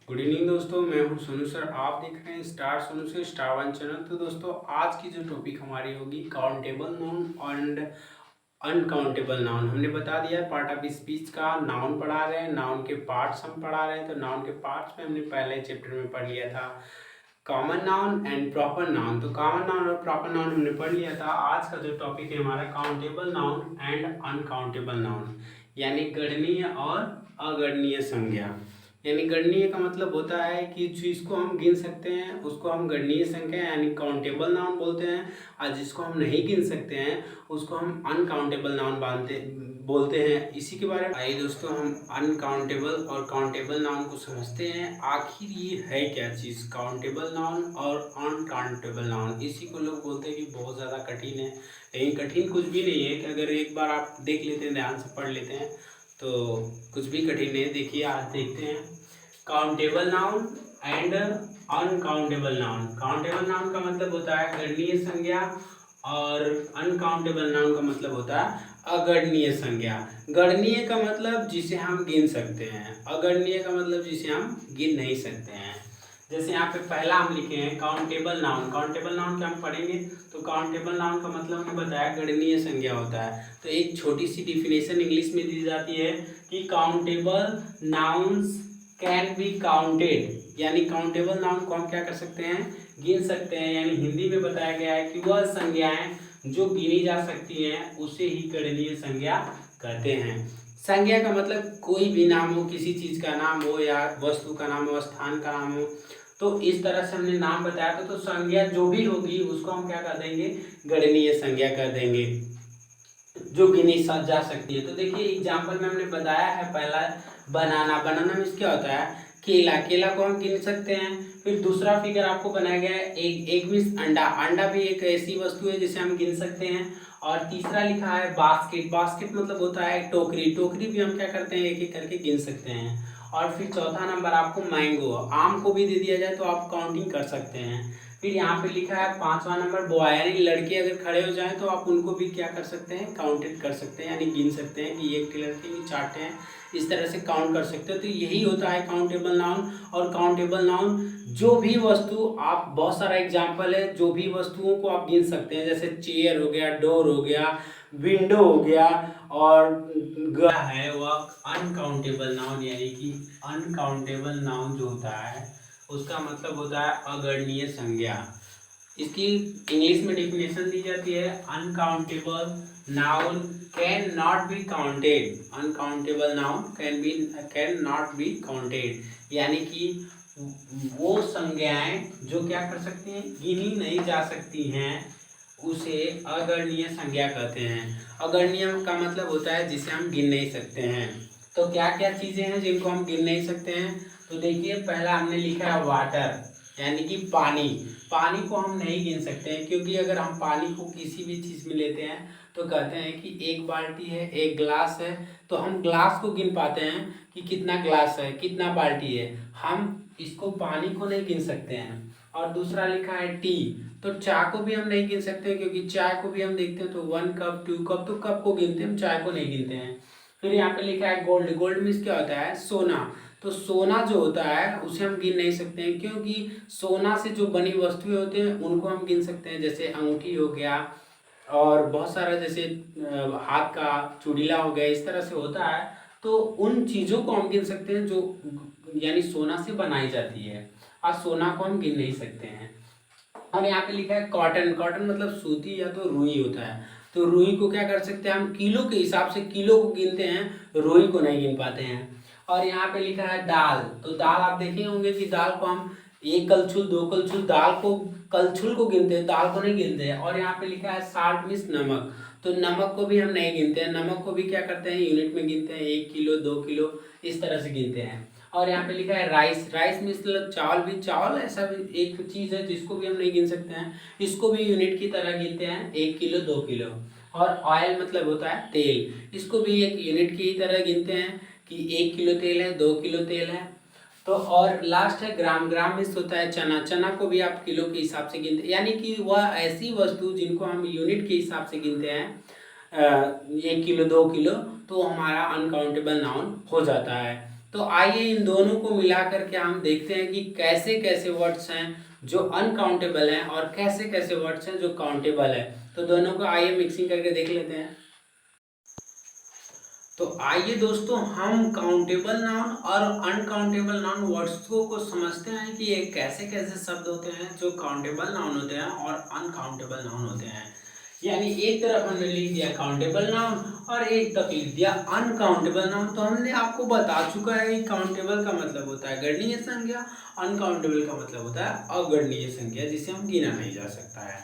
Good evening दोस्तों, मैं हूं सोनू सर। आप देख रहे हैं स्टार सोनू से स्टार वन चैनल। तो दोस्तों, आज की जो टॉपिक हमारी होगी countable noun and uncountable noun. हमने बता दिया है पार्ट ऑफ स्पीच का। नाउन पढ़ा रहे हैं, नाउन के पार्ट्स हम पढ़ा रहे हैं। तो नाउन के पार्ट्स में हमने पहले चैप्टर में पढ़ लिया था common noun and proper noun. तो कॉमन नाउन और प्रॉपर नाउन हमने पढ़ लिया था। आज का जो टॉपिक है हमारा countable noun and uncountable noun, यानी गणनीय और अगणनीय संज्ञा। यानी गणनीय का मतलब होता है कि जिसको हम गिन सकते हैं उसको हम गणनीय संख्या यानी काउंटेबल नाउन बोलते हैं, और जिसको हम नहीं गिन सकते हैं उसको हम अनकाउंटेबल नाउन बोलते हैं। इसी के बारे में आइए दोस्तों हम अनकाउंटेबल और काउंटेबल नाउन को समझते हैं। आखिर ये है क्या चीज़ काउंटेबल नाउन और अनकाउंटेबल नाउन। इसी को लोग बोलते हैं कि बहुत ज़्यादा कठिन है, लेकिन कठिन कुछ भी नहीं है। कि अगर एक बार आप देख लेते हैं, ध्यान से पढ़ लेते हैं तो कुछ भी कठिन नहीं है। देखिए आज देखते हैं countable noun and uncountable noun. Countable noun का मतलब होता है गणनीय संज्ञा और अनकाउंटेबल नाउन का मतलब होता है अगणनीय संज्ञा। गणनीय का मतलब जिसे हम गिन सकते हैं, अगणनीय का मतलब जिसे हम गिन नहीं सकते हैं। जैसे यहाँ पे पहला हम लिखे हैं काउंटेबल नाउन। काउंटेबल नाउन क्या हम पढ़ेंगे तो काउंटेबल नाउन का मतलब हमने बताया गणनीय संज्ञा होता है। तो एक छोटी सी डिफिनेशन इंग्लिश में दी जाती है कि countable nouns can be counted, यानी काउंटेबल नाउन को हम क्या कर सकते हैं गिन सकते हैं। यानी हिंदी में बताया गया है कि वह संज्ञाएं जो गिनी जा सकती हैं उसे ही गणनीय संज्ञा कहते हैं। संज्ञा का मतलब कोई भी नाम हो, किसी चीज का नाम हो या वस्तु का नाम हो, स्थान का नाम हो। तो इस तरह से हमने नाम बताया था। तो संज्ञा जो भी होगी उसको हम क्या कर देंगे गणनीय संज्ञा कर देंगे, जो गिनी जा सकती है। तो देखिए एग्जाम्पल में हमने बताया है पहला बनाना। बनाना मीन्स क्या होता है केला। केला को हम गिन सकते हैं। फिर दूसरा फिगर आपको बनाया गया है एग। एग मीन्स अंडा। अंडा भी एक ऐसी वस्तु है जिसे हम गिन सकते हैं। और तीसरा लिखा है बास्केट। बास्केट मतलब होता है टोकरी। टोकरी भी हम क्या करते हैं एक एक करके गिन सकते हैं। और फिर चौथा नंबर आपको मैंगो। आम को भी दे दिया जाए तो आप काउंटिंग कर सकते हैं। फिर यहाँ पे लिखा है पांचवा नंबर बॉय, यानी लड़के अगर खड़े हो जाएं तो आप उनको भी क्या कर सकते हैं काउंटेड कर सकते हैं, यानी गिन सकते हैं कि एक लड़के भी चार्ट हैं, इस तरह से काउंट कर सकते हो। तो यही होता है काउंटेबल नाउन। और काउंटेबल नाउन जो भी वस्तु आप, बहुत सारा एग्जाम्पल है, जो भी वस्तुओं को आप गिन सकते हैं, जैसे चेयर हो गया, डोर हो गया, विंडो हो गया, और है वह अनकाउंटेबल नाउन। यानी कि अनकाउंटेबल नाउन जो होता है उसका मतलब होता है अगणनीय संज्ञा। इसकी इंग्लिश में डिफिनेशन दी जाती है uncountable noun can not be counted. Uncountable noun can not be counted, यानी कि वो संज्ञाएं जो क्या कर सकती हैं गिनी नहीं जा सकती हैं उसे अगणनीय संज्ञा कहते हैं। अगणनीय का मतलब होता है जिसे हम गिन नहीं सकते हैं। तो क्या क्या चीजें हैं जिनको हम गिन नहीं सकते हैं। तो देखिए पहला हमने लिखा है वाटर, यानी कि पानी। पानी को हम नहीं गिन सकते हैं, क्योंकि अगर हम पानी को किसी भी चीज में लेते हैं तो कहते हैं कि एक बाल्टी है, एक ग्लास है, तो हम ग्लास को गिन पाते हैं कि कितना ग्लास है, कितना बाल्टी है। हम इसको पानी को नहीं गिन सकते हैं। और दूसरा लिखा है टी। तो चाय को भी हम नहीं गिन सकते, क्योंकि चाय को भी हम देखते हैं तो 1 कप 2 कप, तो कप को गिनते हैं हम, चाय को नहीं गिनते हैं। फिर यहाँ पे लिखा है गोल्ड। गोल्ड मीन्स क्या होता है सोना। तो सोना जो होता है उसे हम गिन नहीं सकते हैं, क्योंकि सोना से जो बनी वस्तुएं होते हैं उनको हम गिन सकते हैं, जैसे अंगूठी हो गया और बहुत सारा, जैसे हाथ का चूड़ीला हो गया, इस तरह से होता है। तो उन चीज़ों को हम गिन सकते हैं जो यानी सोना से बनाई जाती है, और सोना को हम गिन नहीं सकते हैं। और यहाँ पे लिखा है कॉटन। कॉटन मतलब सूती या तो रुई होता है। तो रुई को क्या कर सकते हैं हम किलो के हिसाब से किलो को गिनते हैं, रुई को नहीं गिन पाते हैं। और यहाँ पे लिखा है दाल। तो दाल आप देखे होंगे कि दाल को हम एक कलछुल, दो कलछुल, दाल को कलछुल को गिनते हैं, दाल को नहीं गिनते हैं। और यहाँ पे लिखा है साल्ट मीन्स नमक। तो नमक को भी हम नहीं गिनते हैं, नमक को भी क्या करते हैं यूनिट में गिनते हैं, 1 किलो 2 किलो इस तरह से गिनते हैं। और यहाँ पे लिखा है राइस। राइस मतलब चावल। भी चावल ऐसा भी एक चीज़ है जिसको भी हम नहीं गिन सकते हैं, इसको भी यूनिट की तरह गिनते हैं, 1 किलो 2 किलो। और ऑयल मतलब होता है तेल, इसको भी एक यूनिट की तरह गिनते हैं कि 1 किलो तेल है, 2 किलो तेल है। तो और लास्ट है ग्राम। ग्राम में होता है चना। चना को भी आप किलो के हिसाब से गिनते हैं, यानी कि वह ऐसी वस्तु जिनको हम यूनिट के हिसाब से गिनते हैं 1 किलो 2 किलो, तो हमारा अनकाउंटेबल नाउन हो जाता है। तो आइए इन दोनों को मिला करके हम देखते हैं कि कैसे कैसे वर्ड्स हैं जो अनकाउंटेबल हैं और कैसे कैसे वर्ड्स हैं जो काउंटेबल है। तो दोनों को आइए मिक्सिंग करके देख लेते हैं। तो आइए दोस्तों हम काउंटेबल नाउन और अनकाउंटेबल नाउन वर्ड्स को समझते हैं कि ये कैसे कैसे शब्द होते हैं जो काउंटेबल नाउन होते हैं और अनकाउंटेबल नाउन होते हैं। यानी एक तरफ हमने लिख दिया काउंटेबल नाउन और एक तरफ लिख दिया अनकाउंटेबल नाउन। तो हमने आपको बता चुका है कि काउंटेबल का मतलब होता है गणनीय संख्या, अनकाउंटेबल का मतलब होता है अगणनीय संख्या जिसे हम गिना नहीं जा सकता है।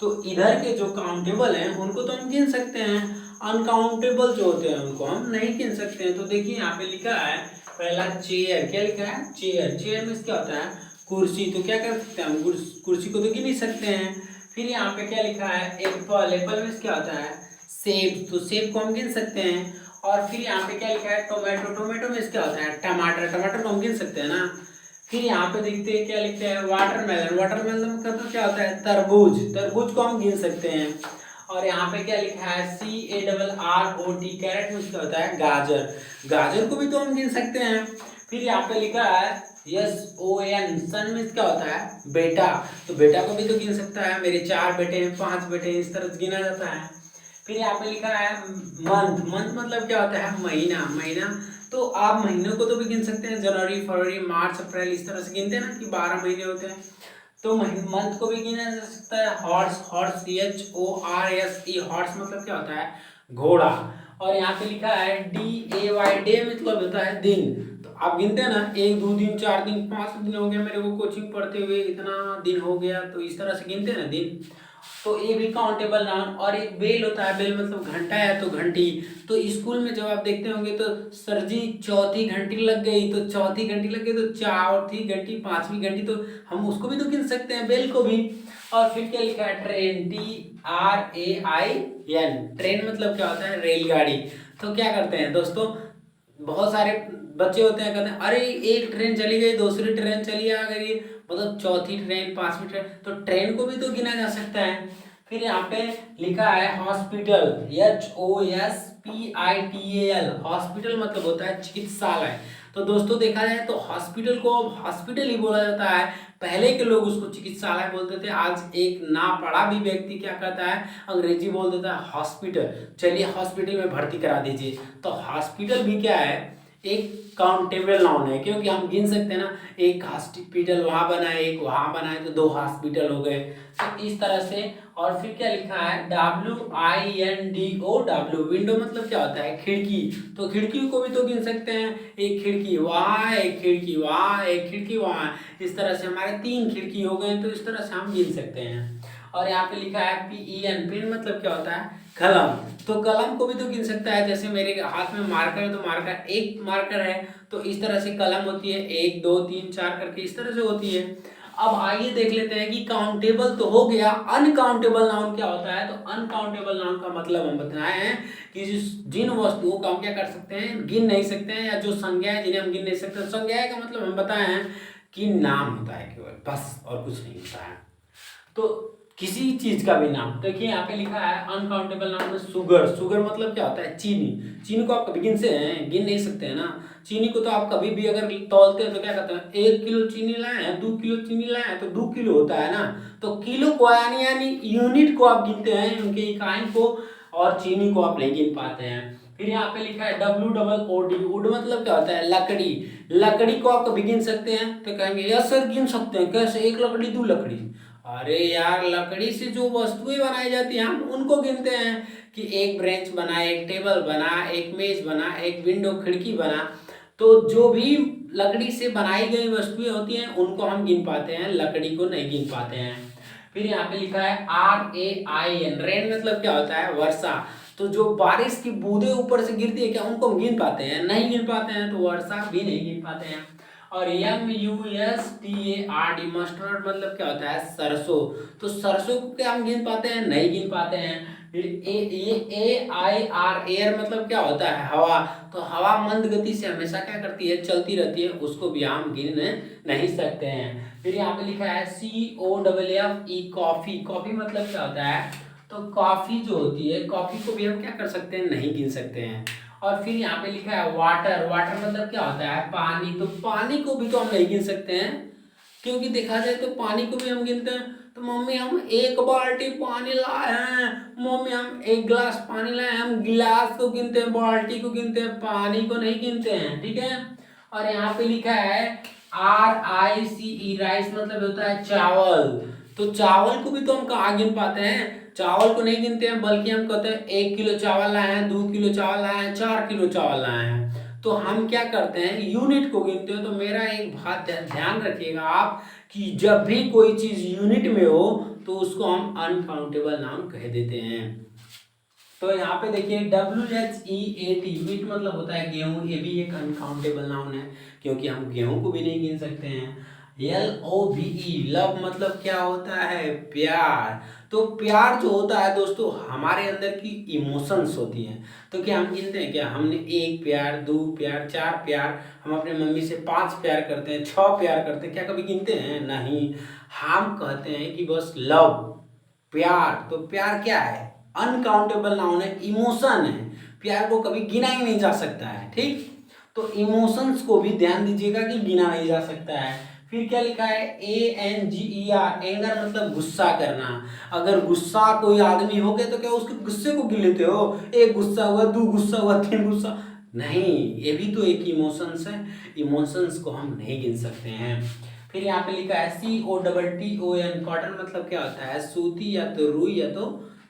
तो इधर के जो काउंटेबल हैं उनको तो हम गिन सकते हैं, अनकाउंटेबल जो होते हैं उनको हम नहीं गिन सकते हैं। तो देखिए यहाँ पे लिखा है पहला चेयर, क्या लिखा है चेयर, चेयर में क्या होता है कुर्सी। तो क्या कर सकते हैं हम कुर्सी को तो गिन नहीं सकते हैं। फिर यहाँ पे क्या लिखा है एप्पल, एप्पल में क्या होता है सेब, तो सेब को हम गिन सकते हैं। और फिर यहाँ पे क्या लिखा है टोमेटो, टोमेटो में क्या होता है टमाटर, टमाटर को हम गिन सकते हैं ना। फिर यहाँ पे देखते हैं क्या लिखते हैं वाटरमेलन, वाटरमेलन का तो क्या होता है तरबूज, तरबूज को हम गिन सकते हैं। और यहाँ पे क्या लिखा है CARROT, कैरेट में क्या होता है गाजर, गाजर को भी तो हम गिन सकते हैं। फिर यहाँ पे लिखा है SON, सन में क्या होता है बेटा, तो बेटा को भी तो गिन सकता है, मेरे 4 बेटे हैं 5 बेटे हैं, इस तरह से गिना जाता है। फिर यहाँ पे लिखा है मंथ, मंथ मतलब क्या होता है महीना, महीना तो आप महीनों को तो भी गिन सकते हैं, जनवरी फरवरी मार्च अप्रैल इस तरह से गिनते हैं ना कि 12 महीने होते हैं। तो मंथ को भी गिना जा सकता है। हॉर्स, हॉर्स HORSE, हॉर्स मतलब क्या होता है घोड़ा। और यहाँ पे लिखा है DAY, डे मतलब होता है दिन। तो आप गिनते हैं ना 1 2 दिन 4 दिन 5 दिन हो गया मेरे को कोचिंग पढ़ते हुए, इतना दिन हो गया, तो इस तरह से गिनते हैं ना दिन। तो ये भी काउंटेबल नाउन। और एक बेल होता है, बेल मतलब घंटा है तो घंटी। तो स्कूल में जब आप देखते होंगे तो सर जी चौथी घंटी लग गई, तो चौथी घंटी लग गई तो चौथी घंटी, पांचवी घंटी, तो हम उसको भी तो गिन सकते हैं बेल को भी। और फिर क्या लिखा है ट्रेन, TRAIN, ट्रेन मतलब क्या होता है रेलगाड़ी। तो क्या करते हैं दोस्तों बहुत सारे बच्चे होते हैं कहते हैं अरे एक ट्रेन चली गई दूसरी ट्रेन चली आ गई, मतलब चौथी ट्रेन पांचवी ट्रेन, तो ट्रेन को भी तो गिना जा सकता है। फिर यहाँ पे लिखा है हॉस्पिटल, HOSPITAL, हॉस्पिटल मतलब होता है चिकित्सालय। तो दोस्तों देखा जाए तो हॉस्पिटल को अब हॉस्पिटल ही बोला जाता है, पहले के लोग उसको चिकित्सालय बोलते थे। आज एक ना पढ़ा भी व्यक्ति क्या कहता है अंग्रेजी बोल देता है हॉस्पिटल, चलिए हॉस्पिटल में भर्ती करा दीजिए। तो हॉस्पिटल भी क्या है एक काउंटेबल नाउन है, क्योंकि हम गिन सकते हैं ना एक हॉस्पिटल वहाँ बना है एक वहाँ बना है तो 2 हॉस्पिटल हो गए। तो इस तरह से। और फिर क्या लिखा है WINDOW, विंडो मतलब क्या होता है खिड़की। तो खिड़की को भी तो गिन सकते हैं, एक खिड़की वहाँ है एक खिड़की वहाँ है एक खिड़की वहाँ है, इस तरह से हमारे 3 खिड़की हो गए। तो इस तरह से हम गिन सकते हैं। और यहाँ पे लिखा है PEN, पेन मतलब क्या होता है कलम। तो कलम को भी तो गिन सकता है, जैसे मेरे हाथ में मार्कर है तो मार्कर एक मार्कर है, तो इस तरह से कलम होती है 1 2 3 4 करके इस तरह से होती है। अब आइए देख लेते हैं कि काउंटेबल तो हो गया, अनकाउंटेबल नाउन क्या होता है। तो अनकाउंटेबल नाउन का मतलब हम बताए हैं कि जिन वस्तुओं का हम क्या कर सकते हैं गिन नहीं सकते हैं, या जो संज्ञाएं जिन्हें हम गिन नहीं सकते। संज्ञाएं का मतलब हम बताए हैं कि नाम होता है केवल, बस और कुछ नहीं होता है। तो किसी चीज का भी नाम, देखिए यहाँ पे लिखा है अनकाउंटेबल नाउन में शुगर, शुगर मतलब क्या होता है चीनी। चीनी को आप कभी गिन नहीं सकते हैं ना। चीनी को तो आप कभी भी अगर तौलते हैं तो क्या कहते हैं 1 किलो चीनी लाए हैं 2 किलो चीनी लाए हैं तो 2 किलो होता है ना। तो किलो को यानी यूनिट को आप गिनते हैं, उनके इकाई को, और चीनी को आप नहीं गिन पाते हैं। फिर यहाँ पे लिखा है WOOD, वुड मतलब क्या होता है लकड़ी। लकड़ी को आप कभी गिन सकते हैं तो कहेंगे यस सर गिन सकते हैं, कैसे 1 लकड़ी 2 लकड़ी। अरे यार लकड़ी से जो वस्तुएं बनाई जाती हैं हम उनको गिनते हैं कि एक ब्रेंच बना, एक टेबल बना, एक मेज बना, एक विंडो खिड़की बना। तो जो भी लकड़ी से बनाई गई वस्तुएं होती हैं उनको हम गिन पाते हैं, लकड़ी को नहीं गिन पाते हैं। फिर यहाँ पे लिखा है RAIN, रेन मतलब क्या होता है वर्षा। तो जो बारिश की बूंदें ऊपर से गिरती है क्या उनको हम गिन पाते हैं, नहीं गिन पाते हैं, तो वर्षा भी नहीं गिन पाते हैं। और MUSTARD, मस्टर्ड मतलब क्या होता है सरसों। तो सरसों को क्या हम गिन पाते हैं, नहीं गिन पाते हैं। फिर AIR, एयर मतलब क्या होता है हवा। तो हवा मंद गति से हमेशा क्या करती है चलती रहती है, उसको भी हम गिन नहीं सकते हैं। फिर यहाँ पे लिखा है COFFE, कॉफी, कॉफी मतलब क्या होता है तो कॉफी जो होती है कॉफी को भी हम क्या कर सकते हैं नहीं गिन सकते हैं। और फिर यहाँ पे लिखा है वाटर। वाटर मतलब क्या होता है? पानी। तो पानी को भी तो हम नहीं गिन सकते हैं, क्योंकि देखा जाए तो पानी को भी हम गिनते हैं। तो मम्मी हम एक बाल्टी पानी लाए हैं, मम्मी हम एक गिलास पानी लाए हैं, हम गिलास को गिनते हैं, बाल्टी को गिनते हैं, पानी को नहीं गिनते हैं, ठीक है। और यहाँ पे लिखा है RICE, राइस मतलब होता है चावल। तो चावल को भी तो हम कहाँ गिन पाते हैं? चावल को नहीं गिनते हैं, बल्कि हम कहते हैं 1 किलो चावल लाए हैं, 2 किलो चावल लाए हैं, 4 किलो चावल लाए हैं। तो हम क्या करते हैं? यूनिट को गिनते हैं। तो मेरा एक बात ध्यान रखिएगा आप, कि जब भी कोई चीज यूनिट में हो तो उसको हम अनकाउंटेबल नाउन कह देते हैं। तो यहाँ पे देखिए WHEAT, वीट मतलब होता है गेहूं, ये भी एक अनकाउंटेबल नाउन है, क्योंकि हम गेहूं को भी नहीं गिन सकते हैं। LOVE, लव मतलब क्या होता है? प्यार। तो प्यार जो होता है दोस्तों, हमारे अंदर की इमोशंस होती हैं। तो क्या हम गिनते हैं क्या? हमने 1 प्यार, 2 प्यार, 4 प्यार, हम अपने मम्मी से 5 प्यार करते हैं, 6 प्यार करते हैं, क्या कभी गिनते हैं? नहीं। हम कहते हैं कि बस लव, प्यार। तो प्यार क्या है? अनकाउंटेबल नाउन है, इमोशन है। प्यार को कभी गिना ही नहीं जा सकता है, ठीक। तो इमोशंस को भी ध्यान दीजिएगा कि गिना नहीं जा सकता है। फिर क्या लिखा है? ANGER, एंगर मतलब गुस्सा करना। अगर गुस्सा कोई आदमी हो गया तो क्या उसके गुस्से को गिन लेते हो? एक गुस्सा हुआ, 2 गुस्सा हुआ, 3 गुस्सा? नहीं, ये भी तो एक इमोशंस है, इमोशंस को हम नहीं गिन सकते हैं। फिर यहाँ पे लिखा है COTTON, कॉटन मतलब क्या होता है? सूती या तो रुई या तो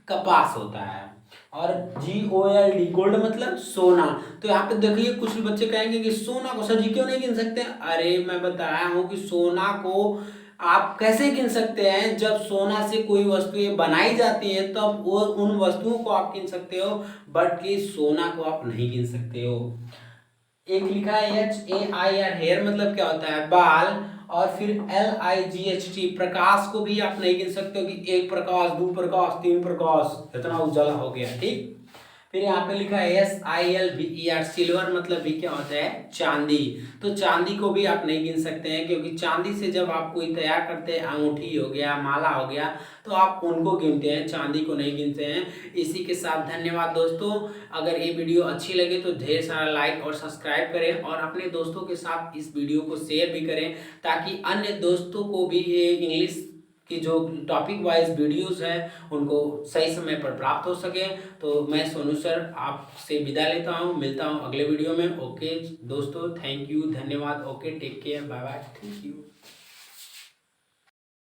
कपास होता है। और GOLD, गोल्ड मतलब सोना। तो यहाँ पे देखिए कुछ बच्चे कहेंगे कि सोना को सर जी क्यों नहीं गिन सकते? अरे मैं बताया हूँ कि सोना को आप कैसे गिन सकते हैं? जब सोना से कोई वस्तुएं बनाई जाती हैं तब वो उन वस्तुओं को आप गिन सकते हो, बट कि सोना को आप नहीं गिन सकते हो। एक लिखा है HAIR, हेयर मतलब क्या होता है? बाल। और फिर LIGHT, प्रकाश को भी आप नहीं गिन सकते हो कि 1 प्रकाश, 2 प्रकाश, 3 प्रकाश, इतना उजाला हो गया, ठीक। फिर यहाँ पे लिखा है SILVER, सिल्वर मतलब भी क्या होता है? चांदी। तो चांदी को भी आप नहीं गिन सकते हैं, क्योंकि चांदी से जब आप कोई तैयार करते हैं, अंगूठी हो गया, माला हो गया, तो आप उनको गिनते हैं, चांदी को नहीं गिनते हैं। इसी के साथ धन्यवाद दोस्तों। अगर ये वीडियो अच्छी लगे तो ढेर सारा लाइक और सब्सक्राइब करें, और अपने दोस्तों के साथ इस वीडियो को शेयर भी करें, ताकि अन्य दोस्तों को भी ये इंग्लिश की जो टॉपिक वाइज वीडियोस है उनको सही समय पर प्राप्त हो सके। तो मैं सोनू सर आपसे विदा लेता हूँ, मिलता हूँ अगले वीडियो में। ओके दोस्तों, थैंक यू, धन्यवाद। Okay, take care, bye bye, thank you.